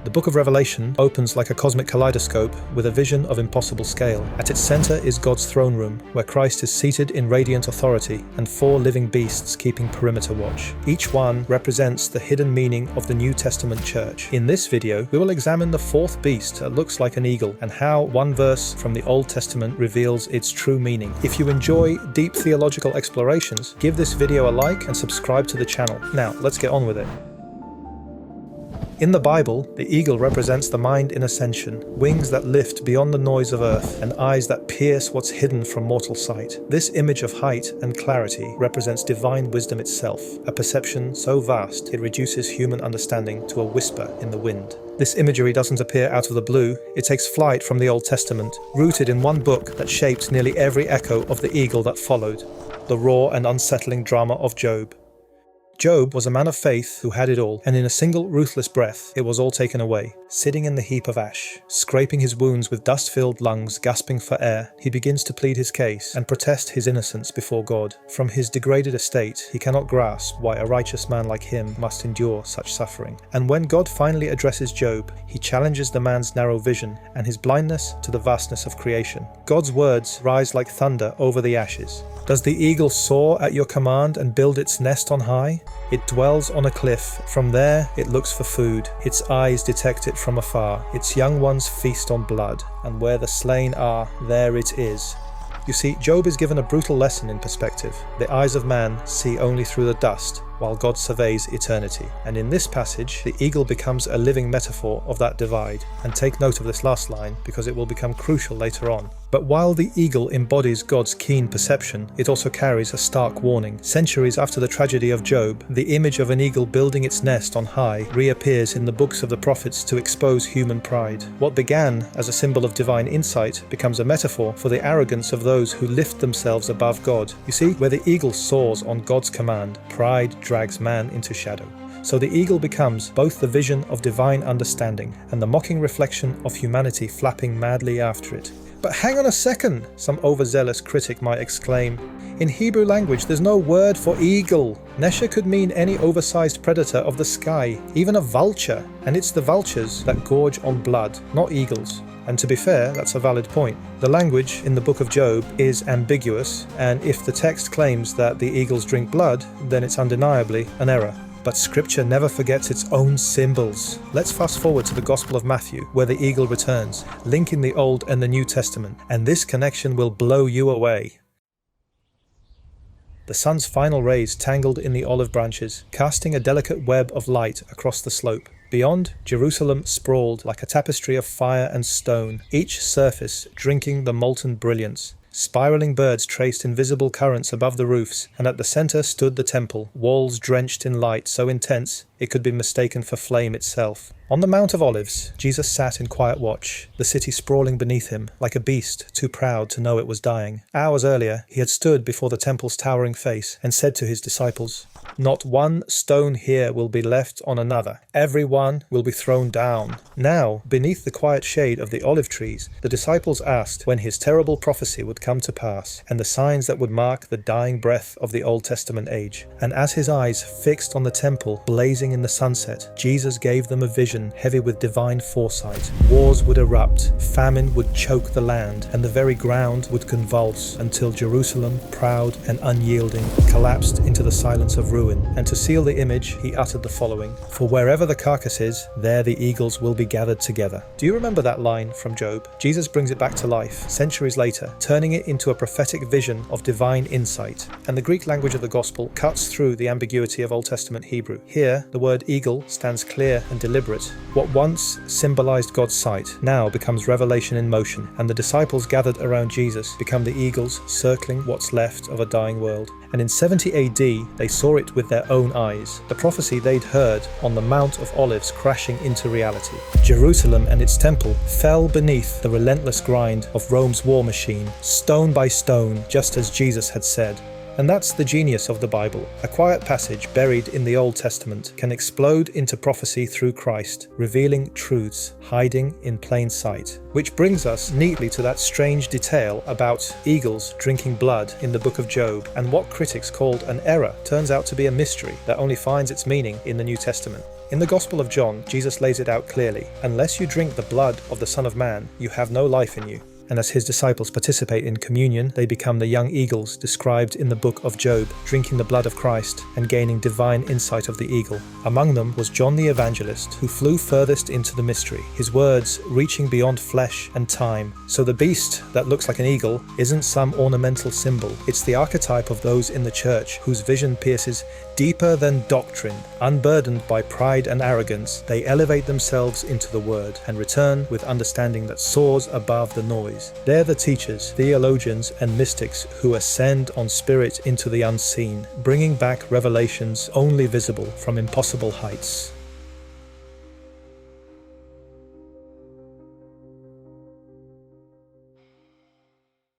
The book of Revelation opens like a cosmic kaleidoscope with a vision of impossible scale. At its center is God's throne room, where Christ is seated in radiant authority, and 4 living beasts keeping perimeter watch. Each one represents the hidden meaning of the New Testament church. In this video, we will examine the 4th beast that looks like an eagle, and how one verse from the Old Testament reveals its true meaning. If you enjoy deep theological explorations, give this video a like and subscribe to the channel. Now, let's get on with it. In the Bible, the eagle represents the mind in ascension, wings that lift beyond the noise of earth, and eyes that pierce what's hidden from mortal sight. This image of height and clarity represents divine wisdom itself, a perception so vast it reduces human understanding to a whisper in the wind. This imagery doesn't appear out of the blue, it takes flight from the Old Testament, rooted in one book that shaped nearly every echo of the eagle that followed, the raw and unsettling drama of Job. Job was a man of faith who had it all, and in a single ruthless breath, it was all taken away. Sitting in the heap of ash, scraping his wounds with dust-filled lungs, gasping for air, he begins to plead his case and protest his innocence before God. From his degraded estate, he cannot grasp why a righteous man like him must endure such suffering. And when God finally addresses Job, he challenges the man's narrow vision and his blindness to the vastness of creation. God's words rise like thunder over the ashes. Does the eagle soar at your command and build its nest on high? It dwells on a cliff. From there it looks for food. Its eyes detect it from afar. Its young ones feast on blood, and where the slain are, there it is. You see, Job is given a brutal lesson in perspective. The eyes of man see only through the dust, while God surveys eternity. And in this passage, the eagle becomes a living metaphor of that divide. And take note of this last line, because it will become crucial later on. But while the eagle embodies God's keen perception, it also carries a stark warning. Centuries after the tragedy of Job, the image of an eagle building its nest on high reappears in the books of the prophets to expose human pride. What began as a symbol of divine insight becomes a metaphor for the arrogance of those who lift themselves above God. You see, where the eagle soars on God's command, pride drags man into shadow. So the eagle becomes both the vision of divine understanding and the mocking reflection of humanity flapping madly after it. But hang on a second, some overzealous critic might exclaim. In Hebrew language there's no word for eagle. Nesher could mean any oversized predator of the sky, even a vulture, and it's the vultures that gorge on blood, not eagles. And to be fair, that's a valid point. The language in the book of Job is ambiguous, and if the text claims that the eagles drink blood, then it's undeniably an error. But scripture never forgets its own symbols. Let's fast forward to the Gospel of Matthew, where the eagle returns, linking the Old and the New Testament, and this connection will blow you away. The sun's final rays tangled in the olive branches, casting a delicate web of light across the slope. Beyond, Jerusalem sprawled like a tapestry of fire and stone, each surface drinking the molten brilliance. Spiraling birds traced invisible currents above the roofs, and at the center stood the temple, walls drenched in light so intense it could be mistaken for flame itself. On the Mount of Olives, Jesus sat in quiet watch, the city sprawling beneath him, like a beast too proud to know it was dying. Hours earlier, he had stood before the temple's towering face and said to his disciples, "Not one stone here will be left on another. Every one will be thrown down." Now, beneath the quiet shade of the olive trees, the disciples asked when his terrible prophecy would come to pass, and the signs that would mark the dying breath of the Old Testament age. And as his eyes fixed on the temple, blazing in the sunset, Jesus gave them a vision heavy with divine foresight. Wars would erupt, famine would choke the land, and the very ground would convulse until Jerusalem, proud and unyielding, collapsed into the silence of ruin. And to seal the image, he uttered the following: "For wherever the carcass is, there the eagles will be gathered together." Do you remember that line from Job? Jesus brings it back to life, centuries later, turning it into a prophetic vision of divine insight. And the Greek language of the Gospel cuts through the ambiguity of Old Testament Hebrew. Here, the word eagle stands clear and deliberate. What once symbolized God's sight now becomes revelation in motion, and the disciples gathered around Jesus become the eagles circling what's left of a dying world. And in 70 AD, they saw it with their own eyes, the prophecy they'd heard on the Mount of Olives crashing into reality. Jerusalem and its temple fell beneath the relentless grind of Rome's war machine, stone by stone, just as Jesus had said. And that's the genius of the Bible. A quiet passage buried in the Old Testament can explode into prophecy through Christ, revealing truths hiding in plain sight. Which brings us neatly to that strange detail about eagles drinking blood in the book of Job, and what critics called an error turns out to be a mystery that only finds its meaning in the New Testament. In the Gospel of John, Jesus lays it out clearly. Unless you drink the blood of the Son of Man, you have no life in you. And as his disciples participate in communion, they become the young eagles described in the book of Job, drinking the blood of Christ and gaining divine insight of the eagle. Among them was John the Evangelist, who flew furthest into the mystery, his words reaching beyond flesh and time. So the beast that looks like an eagle isn't some ornamental symbol. It's the archetype of those in the church whose vision pierces deeper than doctrine. Unburdened by pride and arrogance, they elevate themselves into the word and return with understanding that soars above the noise. They're the teachers, theologians, and mystics who ascend on spirit into the unseen, bringing back revelations only visible from impossible heights.